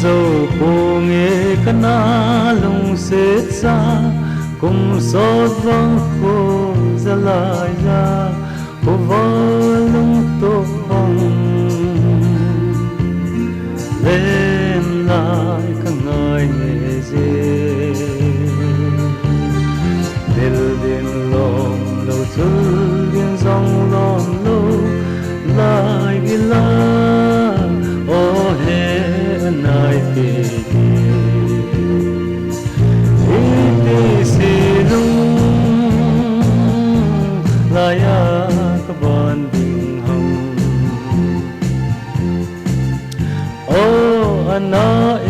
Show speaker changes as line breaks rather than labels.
dâu cô nghe cái na lung xếp xa cùng sốt vắng cô ra lại ra cô vỡ lung tô vắng lên lại các người nhẹ dê đêm đêm lòng lâu thứ đêm dòng lòng lâu lại đi la ô hè nai tê tê xì lung lại à các bạn bình hồng ô anh nói